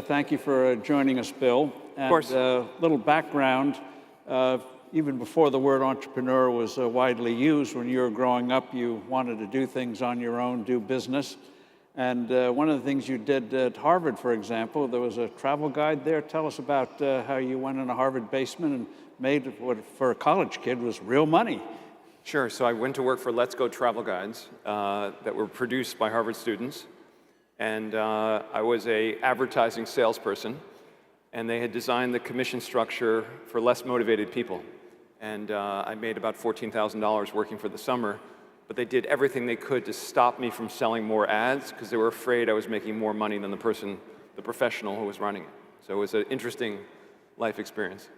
Thank you for joining us, Bill. Of course. And little background, even before the word entrepreneur was widely used, when you were growing up, you wanted to do things on your own, do business. And one of the things you did at Harvard, for example, there was a travel guide there. Tell us about how you went in a Harvard basement and made what for a college kid was real money. Sure. So I went to work for Let's Go travel guides that were produced by Harvard students. And I was an advertising salesperson. And they had designed the commission structure for less motivated people. And I made about $14,000 working for the summer. But they did everything they could to stop me from selling more ads because they were afraid I was making more money than the professional who was running it. So it was an interesting life experience.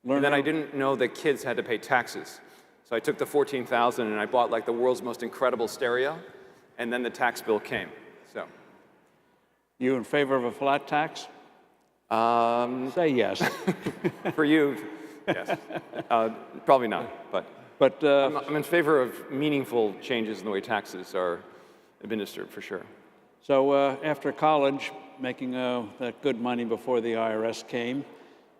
And then I didn't know that kids had to pay taxes. So I took the $14,000 and I bought like the world's most incredible stereo. And then the tax bill came. So, you in favor of a flat tax? Say yes. For you, yes. Probably not, but I'm in favor of meaningful changes in the way taxes are administered, for sure. So after college, making that good money before the IRS came,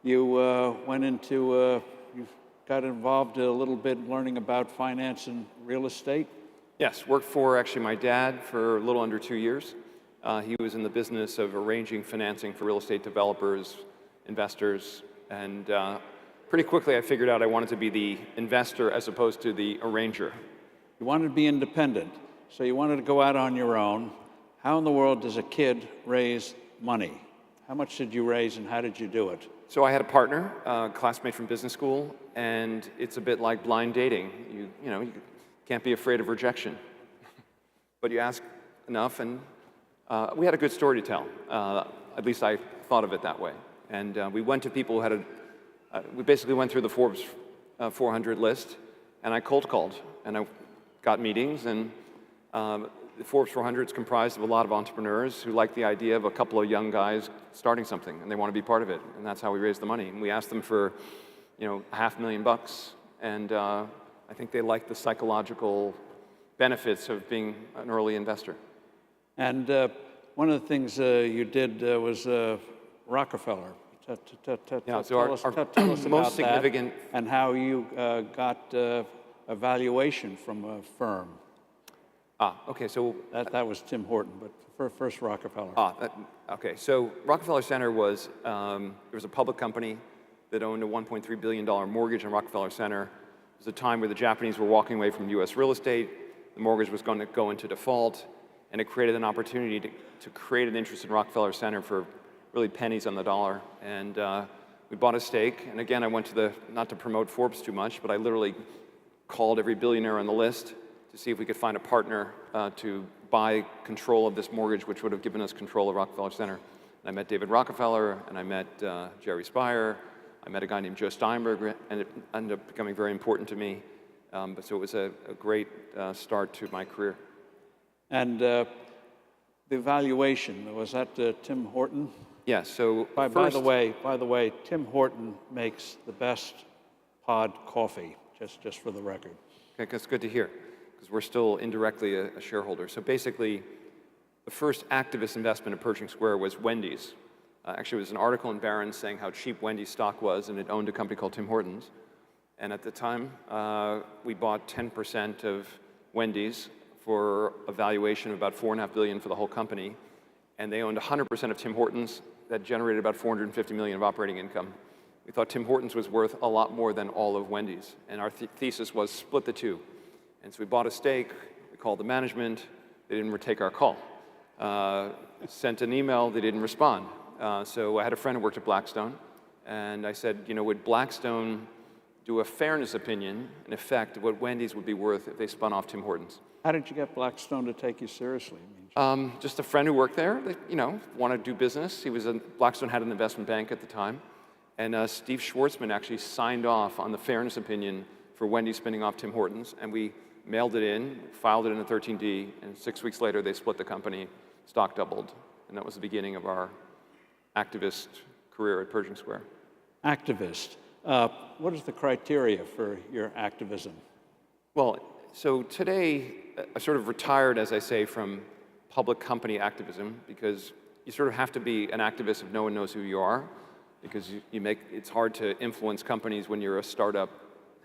you went into, you got involved a little bit learning about finance and real estate? Yes, worked for actually my dad for a little under 2 years. He was in the business of arranging financing for real estate developers, investors, and pretty quickly I figured out I wanted to be the investor as opposed to the arranger. You wanted to be independent, so you wanted to go out on your own. How in the world does a kid raise money? How much did you raise and how did you do it? So I had a partner, a classmate from business school, and it's a bit like blind dating. You can't be afraid of rejection. But you ask enough, and we had a good story to tell. At least I thought of it that way. And we went to people who had we basically went through the Forbes 400 list, and I cold called, and I got meetings, and the Forbes 400 is comprised of a lot of entrepreneurs who like the idea of a couple of young guys starting something, and they want to be part of it, and that's how we raised the money. And we asked them for, $500,000, and I think they liked the psychological benefits of being an early investor. And one of the things you did was Rockefeller. Yeah, so tell us most about significant that and how you got a valuation from a firm. Okay, so that was Tim Horton, but first Rockefeller. Okay, so Rockefeller Center was it was a public company that owned a $1.3 billion mortgage in Rockefeller Center. It was a time where the Japanese were walking away from U.S. real estate. The mortgage was going to go into default, and it created an opportunity to create an interest in Rockefeller Center for really pennies on the dollar. And we bought a stake, and again, I went to not to promote Forbes too much, but I literally called every billionaire on the list to see if we could find a partner to buy control of this mortgage, which would have given us control of Rockefeller Center. And I met David Rockefeller, and I met Jerry Speyer. I met a guy named Joe Steinberg, and it ended up becoming very important to me. So it was a great start to my career. And the valuation, was that Tim Horton? Yes. So by the way, Tim Horton makes the best pod coffee. Just for the record. Okay, that's good to hear, because we're still indirectly a shareholder. So basically, the first activist investment at Pershing Square was Wendy's. Actually, it was an article in Barron's saying how cheap Wendy's stock was, and it owned a company called Tim Hortons. And at the time, we bought 10% of Wendy's for a valuation of about $4.5 billion for the whole company. And they owned 100% of Tim Hortons. That generated about $450 million of operating income. We thought Tim Hortons was worth a lot more than all of Wendy's. And our thesis was split the two. And so we bought a stake, we called the management, they didn't take our call. Sent an email, they didn't respond. So I had a friend who worked at Blackstone, and I said, would Blackstone do a fairness opinion, in effect, of what Wendy's would be worth if they spun off Tim Hortons? How did you get Blackstone to take you seriously? Just a friend who worked there, that, wanted to do business. Blackstone had an investment bank at the time. And Steve Schwartzman actually signed off on the fairness opinion for Wendy's spinning off Tim Hortons, and we mailed it in, filed it in a 13D, and 6 weeks later they split the company, stock doubled, and that was the beginning of our activist career at Pershing Square. Activist. What is the criteria for your activism? Well, so today I sort of retired, as I say, from public company activism because you sort of have to be an activist if no one knows who you are, because it's hard to influence companies when you're a startup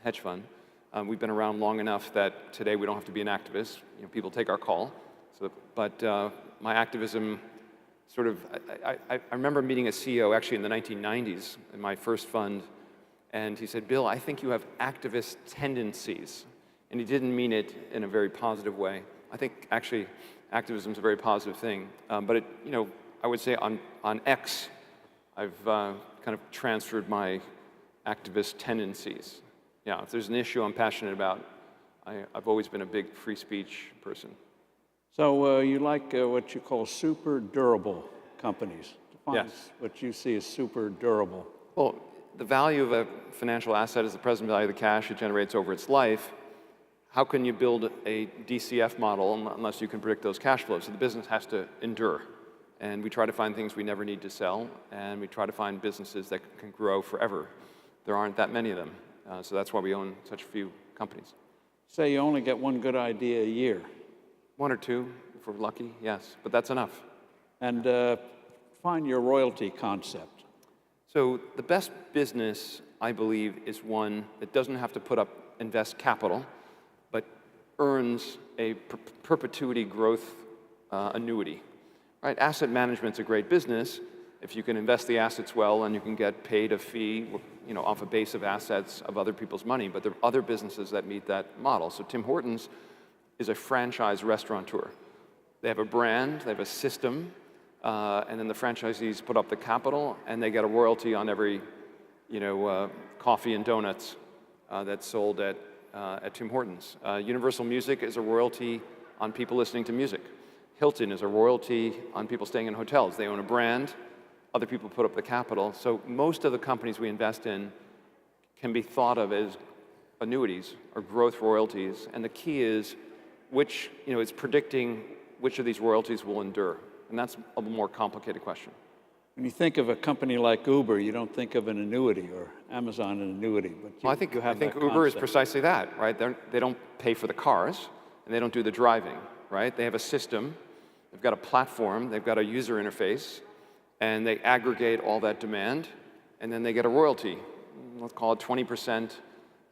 hedge fund. We've been around long enough that today we don't have to be an activist. People take our call. But my activism sort of, I remember meeting a CEO actually in the 1990s in my first fund, and he said, Bill, I think you have activist tendencies. And he didn't mean it in a very positive way. I think actually activism is a very positive thing. But I would say on X, I've kind of transferred my activist tendencies. Yeah, if there's an issue I'm passionate about, I've always been a big free speech person. So you like what you call super durable companies. Define Yes. what you see as super durable. Well, the value of a financial asset is the present value of the cash it generates over its life. How can you build a DCF model unless you can predict those cash flows? So the business has to endure. And we try to find things we never need to sell, and we try to find businesses that can grow forever. There aren't that many of them. So that's why we own such a few companies. Say you only get one good idea a year. One or two, if we're lucky, yes, but that's enough. And find your royalty concept. So the best business, I believe, is one that doesn't have to invest capital, but earns a perpetuity growth annuity. Right? Asset management's a great business if you can invest the assets well and you can get paid a fee, off a base of assets of other people's money. But there are other businesses that meet that model. So Tim Hortons is a franchise restaurateur. They have a brand, they have a system, and then the franchisees put up the capital, and they get a royalty on every, coffee and donuts that's sold at Tim Hortons. Universal Music is a royalty on people listening to music. Hilton is a royalty on people staying in hotels. They own a brand, other people put up the capital. So most of the companies we invest in can be thought of as annuities or growth royalties, and the key is it's predicting which of these royalties will endure, and that's a more complicated question. When you think of a company like Uber, you don't think of an annuity, or Amazon an annuity, but I think Uber is precisely that, right? They don't pay for the cars, and they don't do the driving, right? They have a system, they've got a platform, they've got a user interface, and they aggregate all that demand, and then they get a royalty. Let's call it 20%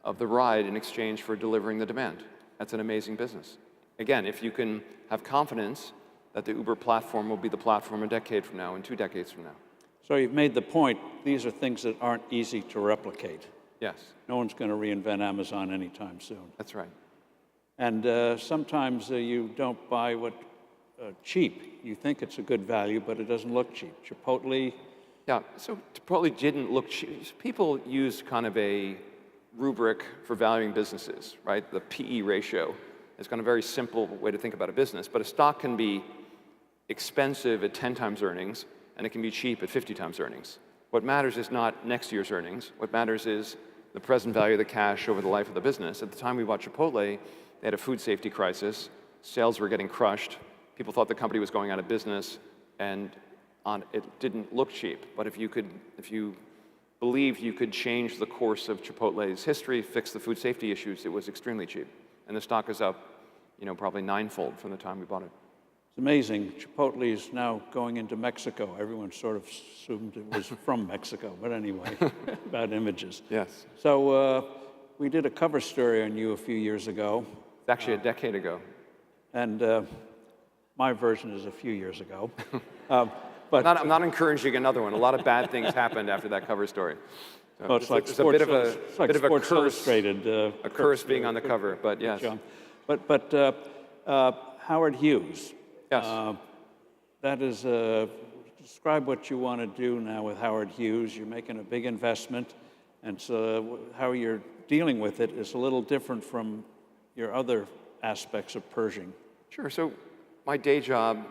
of the ride in exchange for delivering the demand. That's an amazing business. Again, if you can have confidence that the Uber platform will be the platform a decade from now and 2 decades from now. So you've made the point, these are things that aren't easy to replicate. Yes. No one's going to reinvent Amazon anytime soon. That's right. And sometimes you don't buy what cheap. You think it's a good value, but it doesn't look cheap. Chipotle. Yeah, so Chipotle didn't look cheap. People use kind of a rubric for valuing businesses, right? The PE ratio is kind of a very simple way to think about a business, but a stock can be expensive at 10 times earnings, and it can be cheap at 50 times earnings. What matters is not next year's earnings. What matters is the present value of the cash over the life of the business. At the time we bought Chipotle, they had a food safety crisis. Sales were getting crushed. People thought the company was going out of business, and it didn't look cheap. But if you believed you could change the course of Chipotle's history, fix the food safety issues, it was extremely cheap. And the stock is up, probably 9-fold from the time we bought it. It's amazing. Chipotle is now going into Mexico. Everyone sort of assumed it was from Mexico, but anyway, about images. Yes. So we did a cover story on you a few years ago. It's actually a decade ago. And my version is a few years ago. But I'm not encouraging another one. A lot of bad things happened after that cover story. So well, it's like a bit of a curse, Illustrated. A curse being on the cover, but yes. But Howard Hughes. Yes. That is, describe what you want to do now with Howard Hughes. You're making a big investment, and so how you're dealing with it is a little different from your other aspects of Pershing. Sure. So my day job,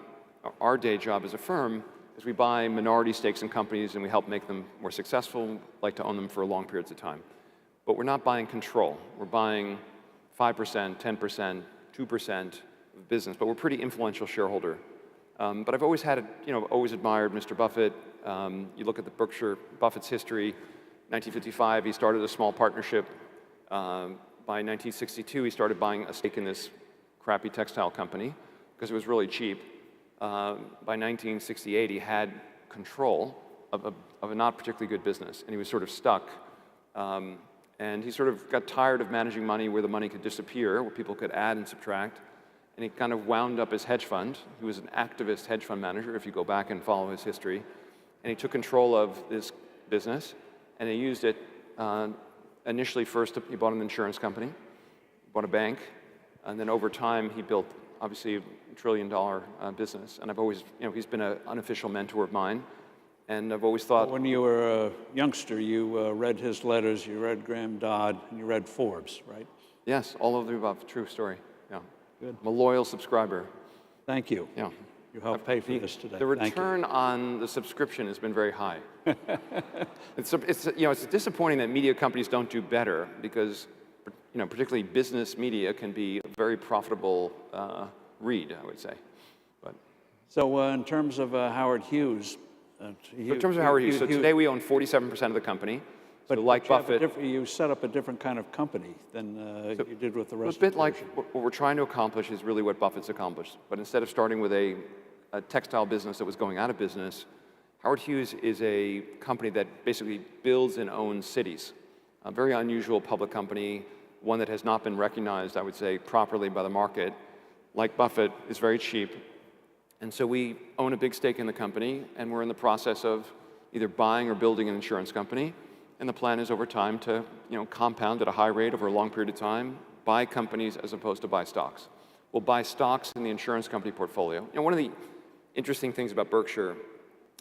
our day job as a firm, is we buy minority stakes in companies and we help make them more successful, like to own them for long periods of time. But we're not buying control. We're buying 5%, 10%, 2% of business, but we're a pretty influential shareholder. But I've always always admired Mr. Buffett. You look at the Berkshire Buffett's history, 1955, he started a small partnership. By 1962, he started buying a stake in this crappy textile company because it was really cheap. by 1968, he had control of a not particularly good business, and he was sort of stuck. And he sort of got tired of managing money where the money could disappear, where people could add and subtract, and he kind of wound up his hedge fund. He was an activist hedge fund manager, if you go back and follow his history. And he took control of this business, and he used it initially first, he bought an insurance company, bought a bank, and then over time he built, obviously, a $1 trillion business. And I've always, he's been an unofficial mentor of mine. And I've always thought... When you were a youngster, you read his letters, you read Graham Dodd, and you read Forbes, right? Yes, all of the above. True story. Yeah. Good. I'm a loyal subscriber. Thank you. Yeah. You helped pay for this today. The return on the subscription has been very high. It's disappointing that media companies don't do better because, particularly business media can be a very profitable read, I would say. But so in terms of Howard Hughes... so today we own 47% of the company. But like Buffett, you set up a different kind of company than you did with the rest of the A bit like what we're trying to accomplish is really what Buffett's accomplished. But instead of starting with a textile business that was going out of business, Howard Hughes is a company that basically builds and owns cities. A very unusual public company, one that has not been recognized, I would say, properly by the market. Like Buffett, is very cheap. And so we own a big stake in the company, and we're in the process of either buying or building an insurance company. And the plan is over time to, compound at a high rate over a long period of time, buy companies as opposed to buy stocks. We'll buy stocks in the insurance company portfolio. One of the interesting things about Berkshire,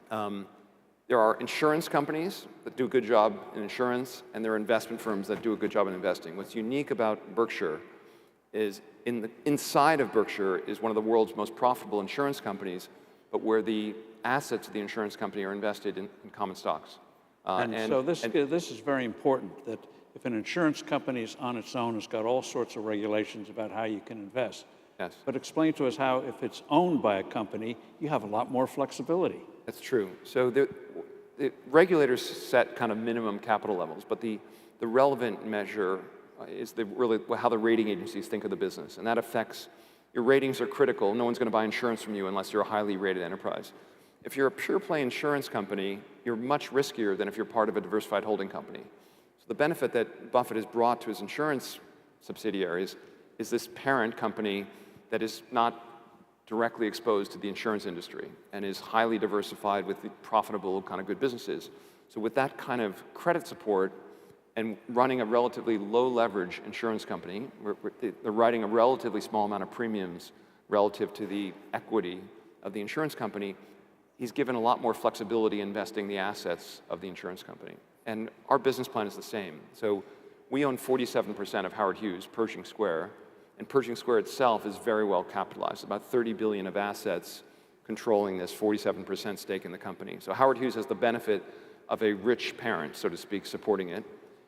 there are insurance companies that do a good job in insurance, and there are investment firms that do a good job in investing. What's unique about Berkshire is inside of Berkshire is one of the world's most profitable insurance companies, but where the assets of the insurance company are invested in common stocks. So this is very important, that if an insurance company is on its own, it's got all sorts of regulations about how you can invest. Yes. But explain to us how, if it's owned by a company, you have a lot more flexibility. That's true. So the regulators set kind of minimum capital levels, but the relevant measure is really how the rating agencies think of the business. And that affects, your ratings are critical. No one's going to buy insurance from you unless you're a highly rated enterprise. If you're a pure play insurance company, you're much riskier than if you're part of a diversified holding company. So the benefit that Buffett has brought to his insurance subsidiaries is this parent company that is not directly exposed to the insurance industry and is highly diversified with the profitable kind of good businesses. So with that kind of credit support and running a relatively low leverage insurance company, they're writing a relatively small amount of premiums relative to the equity of the insurance company, he's given a lot more flexibility investing the assets of the insurance company. And our business plan is the same. So we own 47% of Howard Hughes, Pershing Square, and Pershing Square itself is very well capitalized, about $30 billion of assets controlling this 47% stake in the company. So Howard Hughes has the benefit of a rich parent, so to speak, supporting it.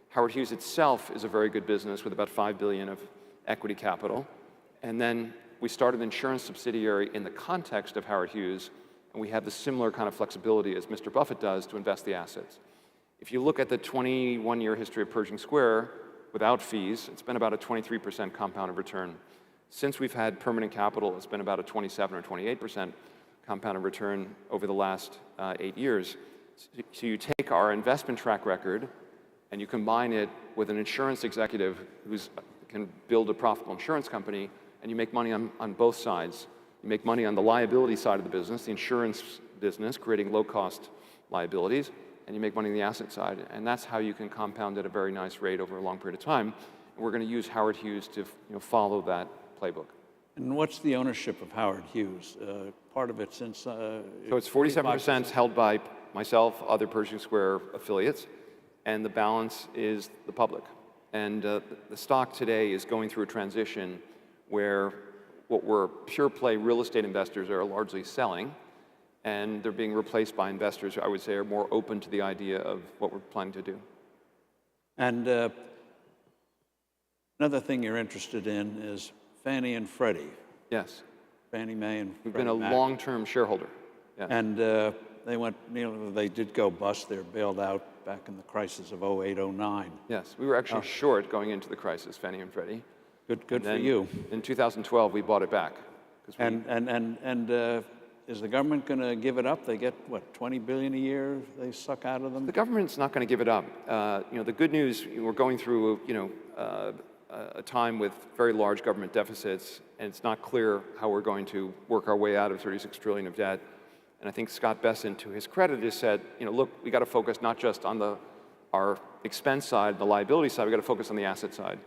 Howard Hughes itself is a very good business with about $5 billion of equity capital. And then we started an insurance subsidiary in the context of Howard Hughes, and we have the similar kind of flexibility as Mr. Buffett does to invest the assets. If you look at the 21-year history of Pershing Square, without fees, it's been about a 23% compounded return. Since we've had permanent capital, it's been about a 27 or 28% compounded return over the last 8 years. So you take our investment track record and you combine it with an insurance executive who can build a profitable insurance company, and you make money on both sides. You make money on the liability side of the business, the insurance business, creating low-cost liabilities, and you make money on the asset side. And that's how you can compound at a very nice rate over a long period of time. And we're going to use Howard Hughes to follow that playbook. And what's the ownership of Howard Hughes? Part of it's inside. So it's 47% held by myself, other Pershing Square affiliates, and the balance is the public. And the stock today is going through a transition where what were pure play real estate investors are largely selling, and they're being replaced by investors who I would say are more open to the idea of what we're planning to do. And another thing you're interested in is Fannie and Freddie. Yes. Fannie Mae and We've Freddie been a Mac. long-term shareholder. Yes. And they did go bust. They were bailed out back in the crisis of 08, 09. Yes, we were actually short going into the crisis, Fannie and Freddie. Good for you. In 2012, we bought it back. is the government going to give it up? They get, what, $20 billion a year they suck out of them? The government's not going to give it up. The good news, we're going through, a time with very large government deficits, and it's not clear how we're going to work our way out of 36 trillion of debt. And I think Scott Bessent, to his credit, has said, look, we got to focus not just on our expense side, the liability side, we got to focus on the asset side.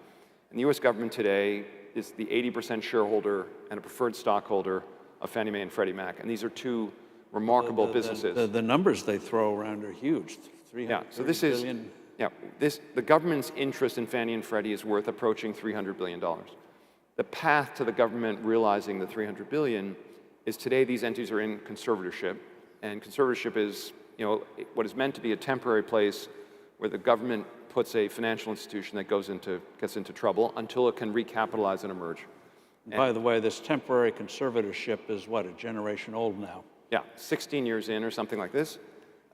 And the U.S. government today is the 80% shareholder and a preferred stockholder of Fannie Mae and Freddie Mac. And these are two remarkable businesses. The numbers they throw around are huge. $300 billion. The government's interest in Fannie and Freddie is worth approaching $300 billion. The path to the government realizing the $300 billion is today these entities are in conservatorship. And conservatorship is, what is meant to be a temporary place where the government puts a financial institution that gets into trouble until it can recapitalize and emerge. By the way, this temporary conservatorship is what, a generation old now? Yeah, 16 years in or something like this.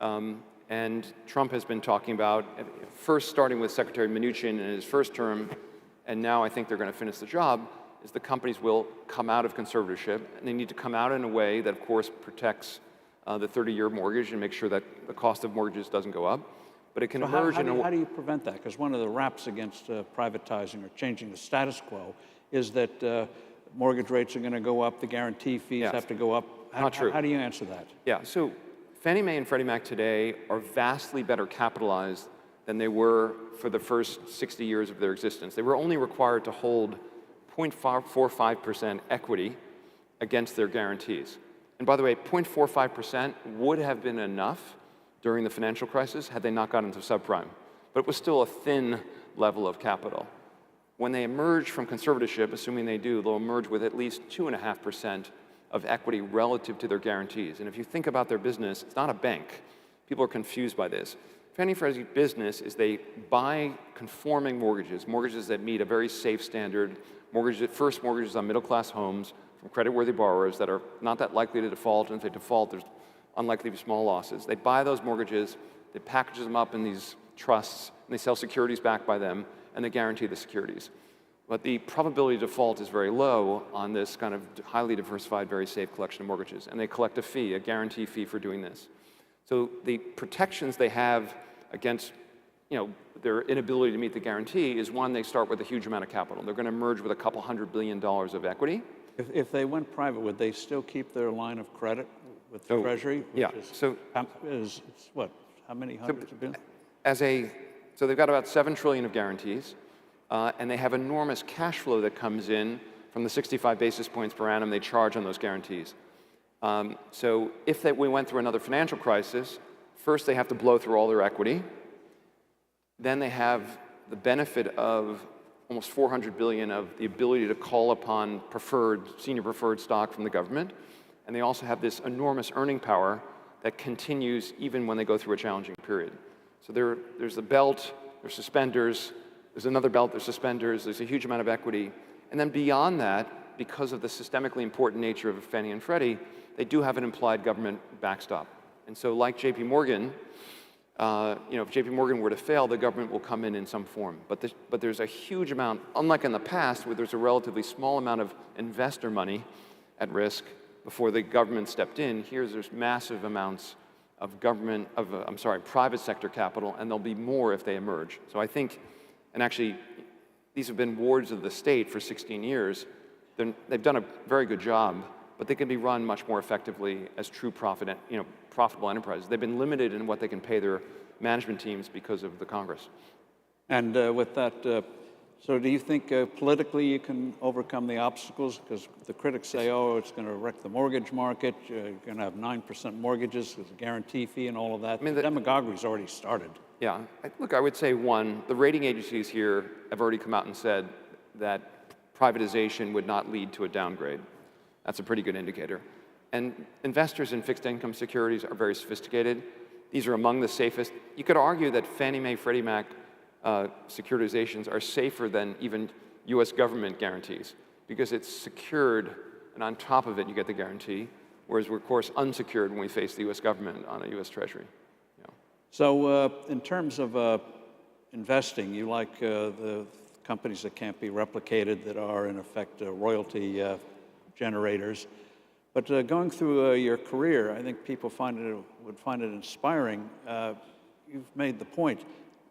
And Trump has been talking about, first starting with Secretary Mnuchin in his first term, and now I think they're going to finish the job, is the companies will come out of conservatorship, and they need to come out in a way that, of course, protects the 30-year mortgage and make sure that the cost of mortgages doesn't go up. But it can emerge in a way. How do you prevent that? Because one of the raps against privatizing or changing the status quo is that mortgage rates are going to go up, the guarantee fees have to go up. Not true. How do you answer that? Yeah, so Fannie Mae and Freddie Mac today are vastly better capitalized than they were for the first 60 years of their existence. They were only required to hold 0.45% equity against their guarantees. And by the way, 0.45% would have been enough during the financial crisis had they not gotten into subprime. But it was still a thin level of capital. When they emerge from conservatorship, assuming they do, they'll emerge with at least 2.5% of equity relative to their guarantees. And if you think about their business, it's not a bank. People are confused by this. Fannie and Freddie's business is they buy conforming mortgages, mortgages that meet a very safe standard, first mortgages on middle-class homes from credit-worthy borrowers that are not that likely to default, and if they default, there's unlikely to be small losses. They buy those mortgages, they package them up in these trusts, and they sell securities backed by them, and they guarantee the securities. But the probability of default is very low on this kind of highly diversified, very safe collection of mortgages. And they collect a fee, a guarantee fee for doing this. So the protections they have against their inability to meet the guarantee is, one, they start with a huge amount of capital. They're going to merge with $200 billion of equity. If they went private, would they still keep their line of credit with the Treasury? Is what? How many hundreds of billions? So they've got about $7 trillion of guarantees, and they have enormous cash flow that comes in from the 65 basis points per annum they charge on those guarantees. So if we went through another financial crisis, first they have to blow through all their equity. Then they have the benefit of almost $400 billion of the ability to call upon senior preferred stock from the government. And they also have this enormous earning power that continues even when they go through a challenging period. So there's a belt, there's suspenders, there's another belt, there's suspenders, there's a huge amount of equity. And then beyond that, because of the systemically important nature of Fannie and Freddie, they do have an implied government backstop. And so like JP Morgan, if JP Morgan were to fail, the government will come in some form. But there's a huge amount, unlike in the past where there's a relatively small amount of investor money at risk before the government stepped in, there's massive amounts of private sector capital, and there'll be more if they emerge. So I think, and actually, these have been wards of the state for 16 years. They've done a very good job, but they can be run much more effectively as true profitable enterprises. They've been limited in what they can pay their management teams because of the Congress. And with that, so do you think politically you can overcome the obstacles? Because the critics say, oh, it's going to wreck the mortgage market. You're going to have 9% mortgages with a guarantee fee and all of that. I mean, the demagogue's already started. Yeah. Look, I would say, one, the rating agencies here have already come out and said that privatization would not lead to a downgrade. That's a pretty good indicator. And investors in fixed income securities are very sophisticated. These are among the safest. You could argue that Fannie Mae, Freddie Mac securitizations are safer than even US government guarantees because it's secured, and on top of it you get the guarantee, whereas we're, of course, unsecured when we face the US government on a US Treasury. Yeah. So in terms of investing, you like the companies that can't be replicated, that are in effect royalty generators. But going through your career, I think people would find it inspiring. You've made the point,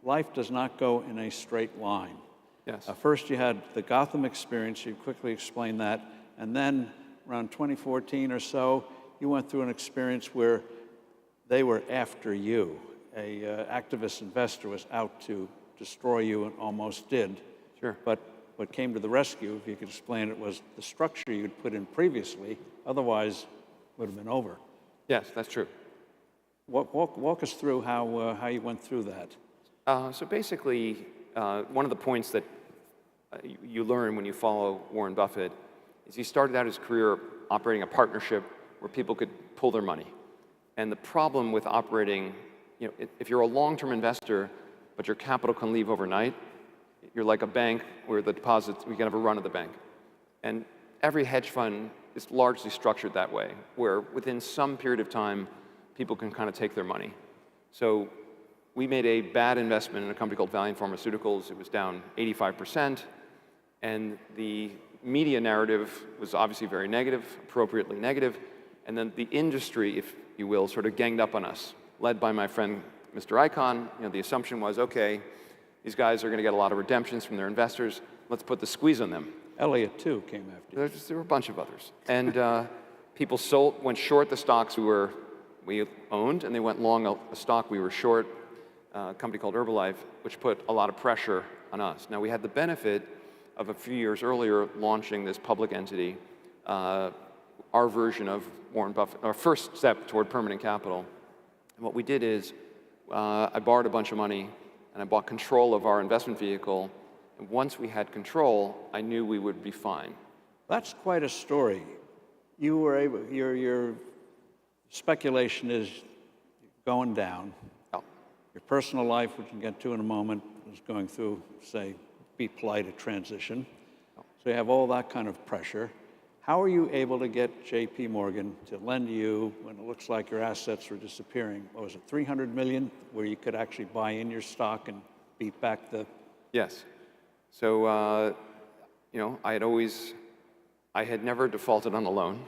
life does not go in a straight line. Yes. First you had the Gotham experience, you quickly explained that, and then around 2014 or so, you went through an experience where they were after you. A activist investor was out to destroy you and almost did. Sure. But what came to the rescue, if you could explain it, was the structure you'd put in previously, otherwise would have been over. Yes, that's true. Walk us through how you went through that. So basically, one of the points that you learn when you follow Warren Buffett is he started out his career operating a partnership where people could pull their money. And the problem with operating, if you're a long-term investor, but your capital can leave overnight, you're like a bank where the deposits, we can have a run of the bank. And every hedge fund is largely structured that way, where within some period of time, people can kind of take their money. So we made a bad investment in a company called Valiant Pharmaceuticals. It was down 85%. And the media narrative was obviously very negative, appropriately negative. And then the industry, if you will, sort of ganged up on us, led by my friend, Mr. Icahn. The assumption was, okay, these guys are going to get a lot of redemptions from their investors. Let's put the squeeze on them. Elliott, too, came after you. There were a bunch of others. And people went short the stocks we owned, and they went long a stock we were short, a company called Herbalife, which put a lot of pressure on us. Now, we had the benefit of a few years earlier launching this public entity, our version of Warren Buffett, our first step toward permanent capital. And what we did is I borrowed a bunch of money, and I bought control of our investment vehicle. And once we had control, I knew we would be fine. That's quite a story. You were able, your speculation is going down. Oh. Your personal life, which we'll get to in a moment, is going through, say, be polite, a transition. Oh. So you have all that kind of pressure. How are you able to get J.P. Morgan to lend you when it looks like your assets were disappearing? What was it, $300 million, where you could actually buy in your stock and beat back the... Yes. So, I had never defaulted on a loan.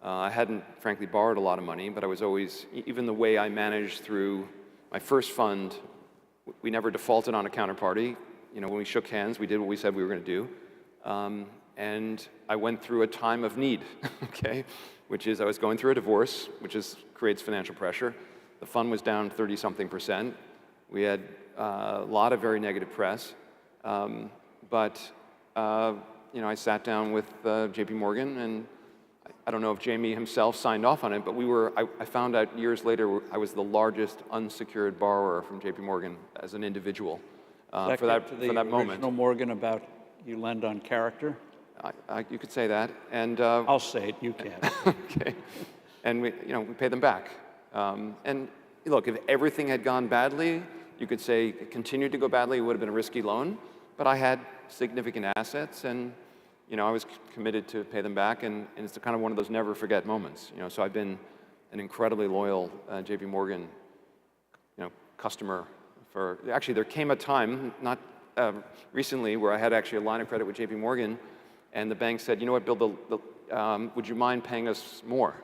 I hadn't, frankly, borrowed a lot of money, but I was always, even the way I managed through my first fund, we never defaulted on a counterparty. When we shook hands, we did what we said we were going to do. And I went through a time of need, okay, which is I was going through a divorce, which creates financial pressure. The fund was down 30-something%. We had a lot of very negative press. But I sat down with J.P. Morgan, and I don't know if Jamie himself signed off on it, but I found out years later I was the largest unsecured borrower from J.P. Morgan as an individual for that moment. Original Morgan about you lend on character? You could say that, and I'll say it. You can't. Okay, and we pay them back. And look, if everything had gone badly, you could say it continued to go badly. It would have been a risky loan, but I had significant assets, and I was committed to pay them back. And it's kind of one of those never forget moments. So I've been an incredibly loyal J.P. Morgan, customer for. Actually, there came a time not recently where I had actually a line of credit with J.P. Morgan. And the bank said, you know what, Bill, would you mind paying us more?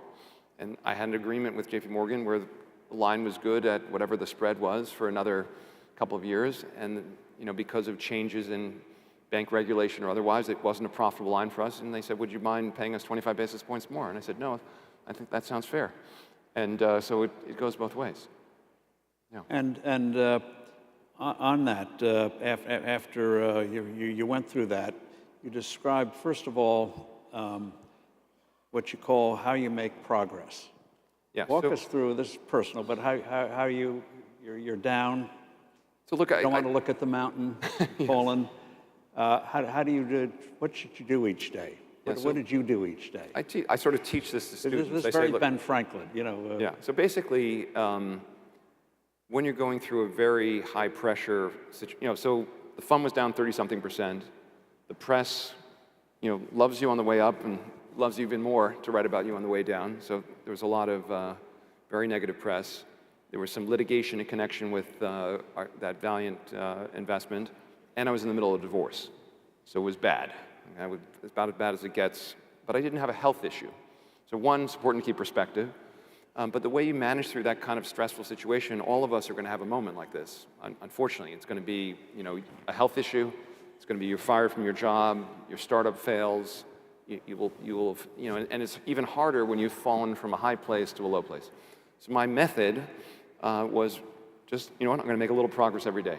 And I had an agreement with J.P. Morgan where the line was good at whatever the spread was for another couple of years. And because of changes in bank regulation or otherwise, it wasn't a profitable line for us. And they said, would you mind paying us 25 basis points more? And I said, no, I think that sounds fair. And so it goes both ways. Yeah. And on that, after you went through that, you described, first of all, what you call how you make progress. Yeah, Walk us through, this is personal, but how you're down. So look, you don't want to look at the mountain, Yes. fallen. How do you do, what should you do each day? What did you do each day? I sort of teach this to students. This is very Ben Franklin, Yeah, so basically, when you're going through a very high pressure situation, so the fund was down 30-something%. The press, loves you on the way up and loves you even more to write about you on the way down. So there was a lot of very negative press. There was some litigation in connection with that Valiant investment, and I was in the middle of a divorce. So it was bad. About as bad as it gets, but I didn't have a health issue. So one, it's important to keep perspective. But the way you manage through that kind of stressful situation, all of us are going to have a moment like this. Unfortunately, it's going to be, a health issue. It's going to be you're fired from your job, your startup fails. You will, and it's even harder when you've fallen from a high place to a low place. So my method was just, I'm going to make a little progress every day.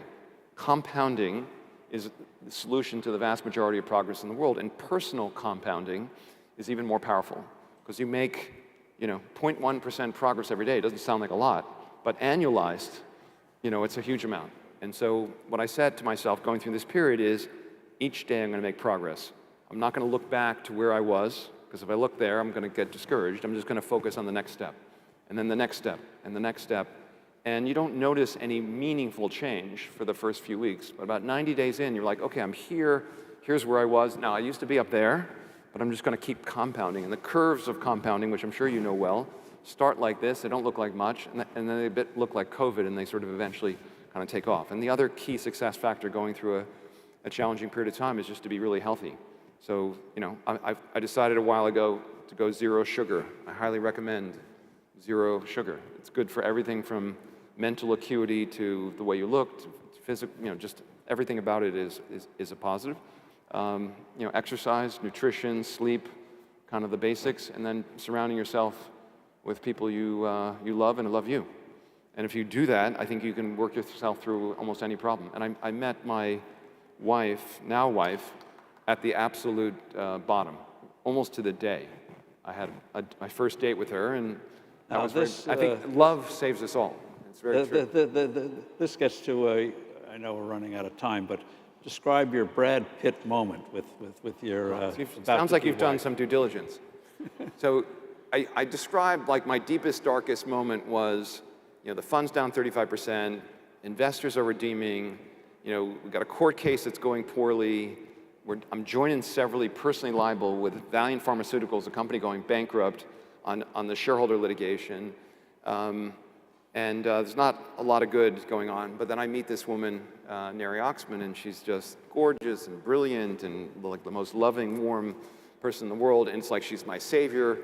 Compounding is the solution to the vast majority of progress in the world, and personal compounding is even more powerful because you make 0.1% progress every day. It doesn't sound like a lot, but annualized, it's a huge amount. And so what I said to myself going through this period is, each day I'm going to make progress. I'm not going to look back to where I was, because if I look there, I'm going to get discouraged. I'm just going to focus on the next step, and then the next step, and the next step. And you don't notice any meaningful change for the first few weeks. But about 90 days in, you're like, okay, I'm here. Here's where I was. Now, I used to be up there, but I'm just going to keep compounding. And the curves of compounding, which I'm sure you know well, start like this. They don't look like much, and then they look like COVID, and they sort of eventually kind of take off. And the other key success factor going through a challenging period of time is just to be really healthy. So, I decided a while ago to go zero sugar. I highly recommend zero sugar. It's good for everything from mental acuity to the way you look, to physical, just everything about it is a positive. Exercise, nutrition, sleep, kind of the basics, and then surrounding yourself with people you love and love you. And if you do that, I think you can work yourself through almost any problem. And I met my wife, now wife, at the absolute bottom, almost to the day. I had my first date with her, and that was I think love saves us all. It's very true. This gets to I know we're running out of time, but describe your Brad Pitt moment with your. Sounds like you've done some due diligence. So I described like my deepest, darkest moment was, the fund's down 35%, investors are redeeming, we've got a court case that's going poorly. I'm joined and severally personally liable with Valiant Pharmaceuticals, a company going bankrupt, on the shareholder litigation. And there's not a lot of good going on. But then I meet this woman, Neri Oxman, and she's just gorgeous and brilliant and like the most loving, warm person in the world. And it's like she's my savior,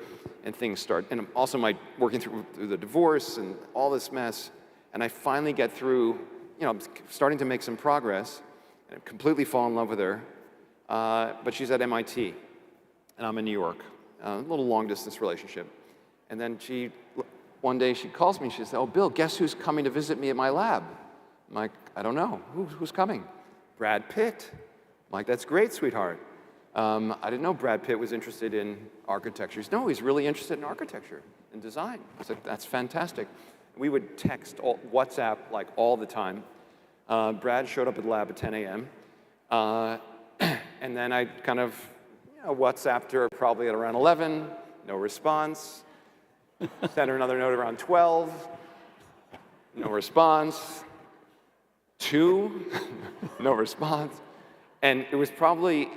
and things start. And also working through the divorce and all this mess. And I finally get through, I'm starting to make some progress, and I completely fall in love with her. But she's at MIT, and I'm in New York. A little long-distance relationship. And then one day she calls me, she says, "Oh, Bill, guess who's coming to visit me at my lab?" I'm like, "I don't know. Who's coming?" "Brad Pitt." I'm like, "That's great, sweetheart." I didn't know Brad Pitt was interested in architecture. He said, "No, he's really interested in architecture and design." I said, "That's fantastic." We would text, WhatsApp, like all the time. Brad showed up at the lab at 10 a.m. And then I kind of WhatsApped her probably at around 11, no response. Sent her another note around 12, no response. 2, no response. And it was probably,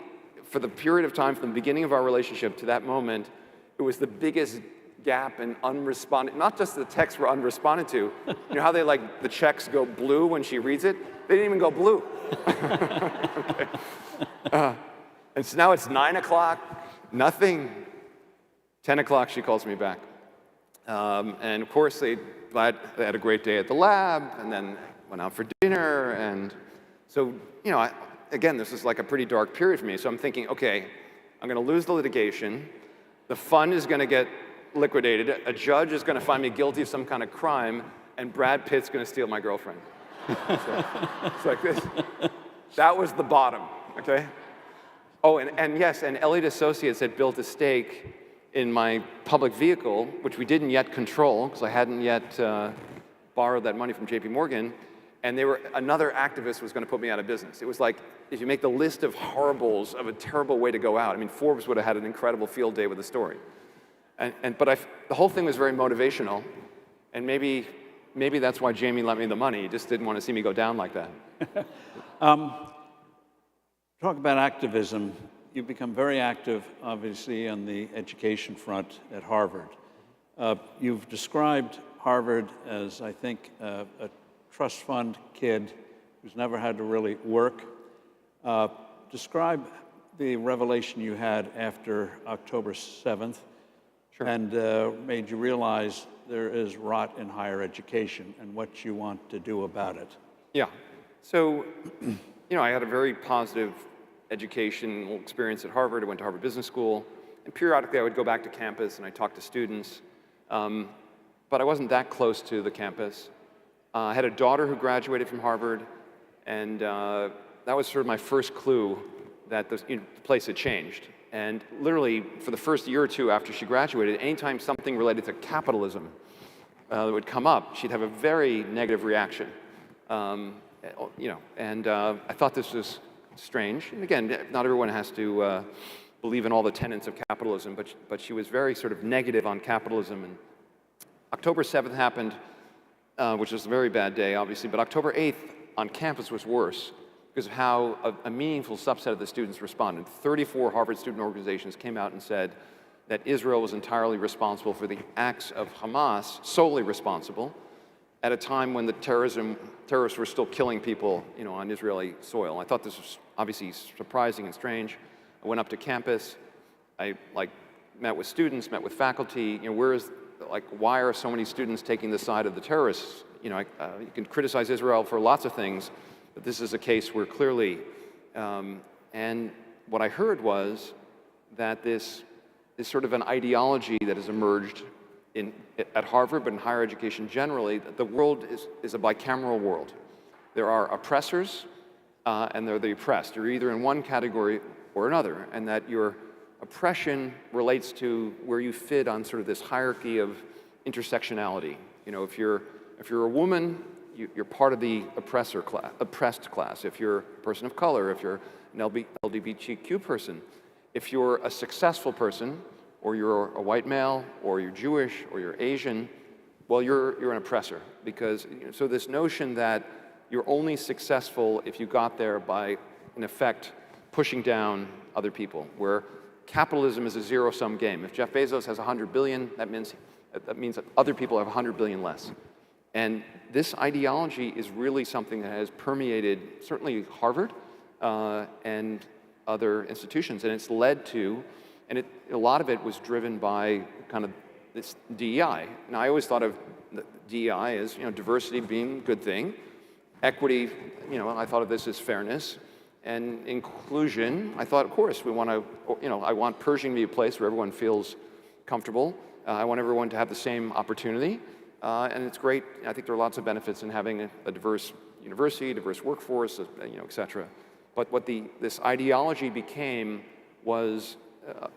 for the period of time from the beginning of our relationship to that moment, it was the biggest gap in unresponded, not just the texts were unresponded to. You know how the checks go blue when she reads it? They didn't even go blue. Okay. And so now it's 9 o'clock, nothing. 10 o'clock, she calls me back. And of course, they had a great day at the lab, and then went out for dinner. And so, again, this is like a pretty dark period for me. So I'm thinking, okay, I'm going to lose the litigation. The fund is going to get liquidated. A judge is going to find me guilty of some kind of crime, and Brad Pitt's going to steal my girlfriend. So it's like this. That was the bottom, okay? Oh, and yes, and Elliott Associates had built a stake in my public vehicle, which we didn't yet control, because I hadn't yet borrowed that money from JP Morgan, and another activist was going to put me out of business. It was like, if you make the list of horribles of a terrible way to go out, I mean, Forbes would have had an incredible field day with the story. But the whole thing was very motivational, and maybe that's why Jamie lent me the money. He just didn't want to see me go down like that. Talk about activism. You've become very active, obviously, on the education front at Harvard. You've described Harvard as, I think, a trust fund kid who's never had to really work. Describe the revelation you had after October 7th, and made you realize there is rot in higher education and what you want to do about it. Yeah. So, I had a very positive educational experience at Harvard. I went to Harvard Business School, and periodically I would go back to campus and I talked to students, but I wasn't that close to the campus. I had a daughter who graduated from Harvard, and that was sort of my first clue that the place had changed. And literally, for the first year or two after she graduated, anytime something related to capitalism would come up, she'd have a very negative reaction. And I thought this was strange. And again, not everyone has to believe in all the tenets of capitalism, but she was very sort of negative on capitalism. And October 7th happened, which was a very bad day, obviously, but October 8th on campus was worse because of how a meaningful subset of the students responded. 34 Harvard student organizations came out and said that Israel was entirely responsible for the acts of Hamas, solely responsible, at a time when the terrorists were still killing people, on Israeli soil. I thought this was obviously surprising and strange. I went up to campus. I met with students, met with faculty. Why are so many students taking the side of the terrorists? You can criticize Israel for lots of things, but this is a case where clearly, and what I heard was that this is sort of an ideology that has emerged at Harvard, but in higher education generally, that the world is a bicameral world. There are oppressors, and there are the oppressed. You're either in one category or another, and that your oppression relates to where you fit on sort of this hierarchy of intersectionality. If you're a woman, you're part of the oppressed class. If you're a person of color, if you're an LGBTQ person, if you're a successful person, or you're a white male, or you're Jewish, or you're Asian, well, you're an oppressor. Because, so this notion that you're only successful if you got there by, in effect, pushing down other people, where capitalism is a zero-sum game. If Jeff Bezos has 100 billion, that means that other people have 100 billion less. And this ideology is really something that has permeated certainly Harvard and other institutions, and it's led to, and a lot of it was driven by kind of this DEI. Now, I always thought of DEI as diversity being a good thing, equity. I thought of this as fairness, and inclusion. I thought, of course, we want to. I want Pershing to be a place where everyone feels comfortable. I want everyone to have the same opportunity. And it's great. I think there are lots of benefits in having a diverse university, diverse workforce, et cetera. But what this ideology became was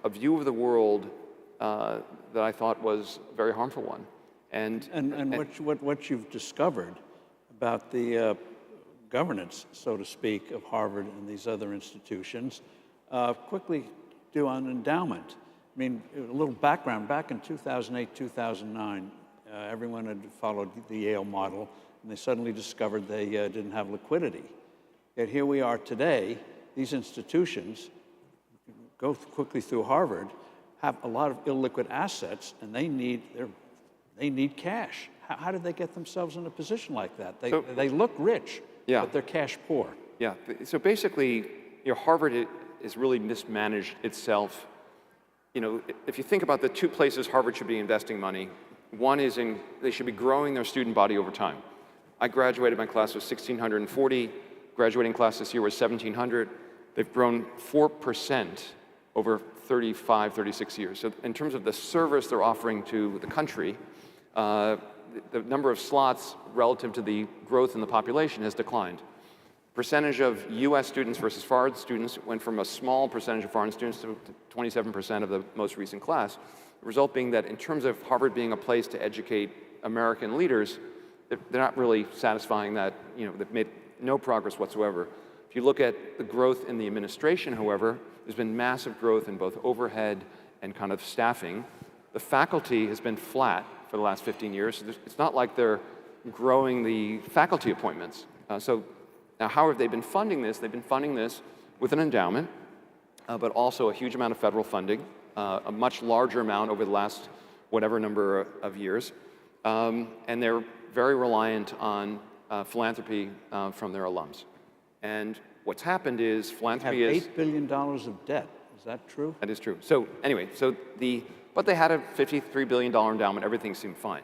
a view of the world that I thought was a very harmful one. And what you've discovered about the governance, so to speak, of Harvard and these other institutions, quickly do on endowment. I mean, a little background. Back in 2008, 2009, everyone had followed the Yale model, and they suddenly discovered they didn't have liquidity. Yet here we are today. These institutions, go quickly through Harvard, have a lot of illiquid assets, and they need cash. How did they get themselves in a position like that? They look rich, but they're cash poor. Yeah. So basically, Harvard has really mismanaged itself. If you think about the two places Harvard should be investing money, one is they should be growing their student body over time. I graduated, my class was 1,640. Graduating class this year was 1,700. They've grown 4% over 35, 36 years. So in terms of the service they're offering to the country, the number of slots relative to the growth in the population has declined. Percentage of US students versus foreign students went from a small percentage of foreign students to 27% of the most recent class. The result being that in terms of Harvard being a place to educate American leaders, they're not really satisfying that. They've made no progress whatsoever. If you look at the growth in the administration, however, there's been massive growth in both overhead and kind of staffing. The faculty has been flat for the last 15 years. It's not like they're growing the faculty appointments. So now, how have they been funding this? They've been funding this with an endowment, but also a huge amount of federal funding, a much larger amount over the last whatever number of years. And they're very reliant on philanthropy from their alums. And what's happened is philanthropy have $8 billion of debt. Is that true? That is true. So anyway, But they had a $53 billion endowment. Everything seemed fine.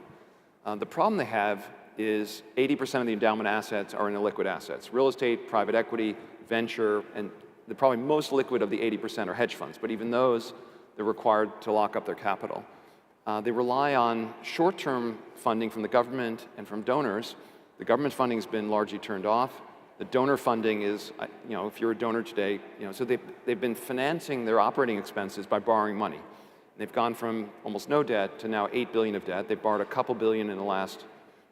The problem they have is 80% of the endowment assets are in illiquid assets. Real estate, private equity, venture, and the probably most liquid of the 80% are hedge funds. But even those, they're required to lock up their capital. They rely on short-term funding from the government and from donors. The government funding has been largely turned off. The donor funding is, if you're a donor today, so they've been financing their operating expenses by borrowing money. They've gone from almost no debt to now $8 billion of debt. They've borrowed a couple billion in the last,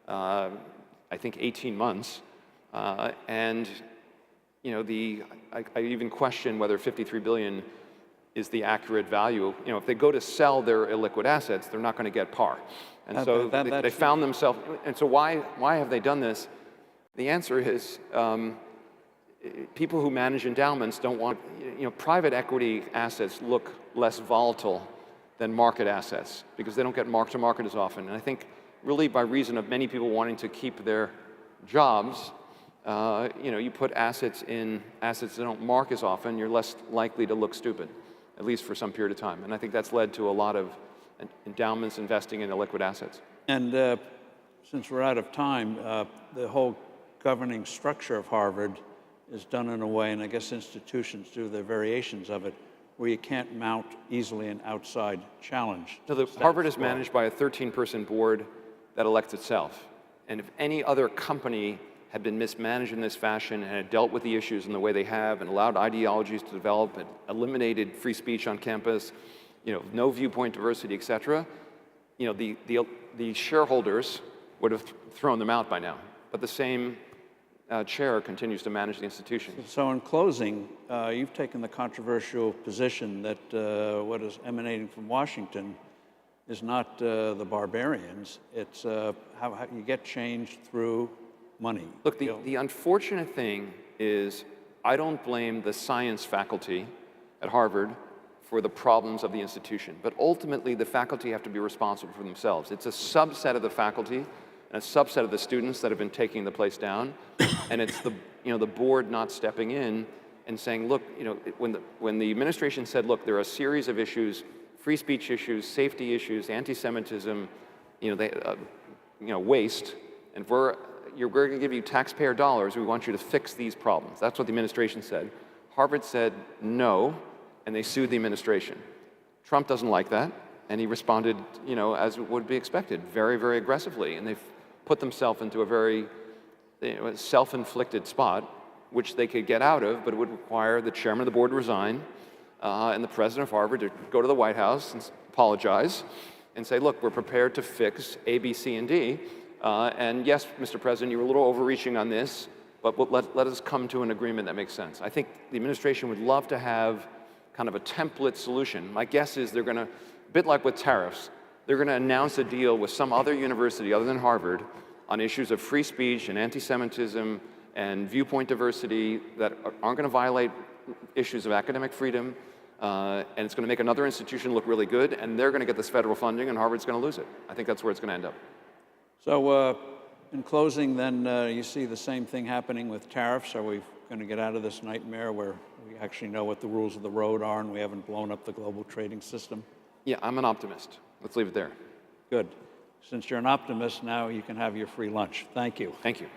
I think, 18 months. I even question whether 53 billion is the accurate value. If they go to sell their illiquid assets, they're not going to get par. And so they found themselves, and so why have they done this? The answer is people who manage endowments don't want, private equity assets look less volatile than market assets because they don't get mark to market as often. And I think really by reason of many people wanting to keep their jobs, you put assets in assets that don't mark as often, you're less likely to look stupid, at least for some period of time. And I think that's led to a lot of endowments investing in illiquid assets. And since we're out of time, the whole governing structure of Harvard is done in a way, and I guess institutions do their variations of it, where you can't mount easily an outside challenge. So Harvard is managed by a 13-person board that elects itself. And if any other company had been mismanaged in this fashion and had dealt with the issues in the way they have and allowed ideologies to develop and eliminated free speech on campus, no viewpoint diversity, et cetera, the shareholders would have thrown them out by now. But the same chair continues to manage the institution. So in closing, you've taken the controversial position that what is emanating from Washington is not the barbarians. It's how you get change through money. Look, the unfortunate thing is I don't blame the science faculty at Harvard for the problems of the institution. But ultimately, the faculty have to be responsible for themselves. It's a subset of the faculty and a subset of the students that have been taking the place down. And it's the board not stepping in and saying, look, when the administration said, look, there are a series of issues, free speech issues, safety issues, anti-Semitism, waste, and we're going to give you taxpayer dollars. We want you to fix these problems. That's what the administration said. Harvard said no, and they sued the administration. Trump doesn't like that, and he responded, as would be expected, very, very aggressively. And they've put themselves into a very self-inflicted spot, which they could get out of, but it would require the chairman of the board to resign and the president of Harvard to go to the White House and apologize and say, look, we're prepared to fix A, B, C, and D. And yes, Mr. President, you were a little overreaching on this, but let us come to an agreement that makes sense. I think the administration would love to have kind of a template solution. My guess is they're going to, a bit like with tariffs, they're going to announce a deal with some other university other than Harvard on issues of free speech and anti-Semitism and viewpoint diversity that aren't going to violate issues of academic freedom, and it's going to make another institution look really good, and they're going to get this federal funding, and Harvard's going to lose it. I think that's where it's going to end up. So in closing, then, you see the same thing happening with tariffs. Are we going to get out of this nightmare where we actually know what the rules of the road are and we haven't blown up the global trading system? Yeah, I'm an optimist. Let's leave it there. Good. Since you're an optimist, now you can have your free lunch. Thank you. Thank you.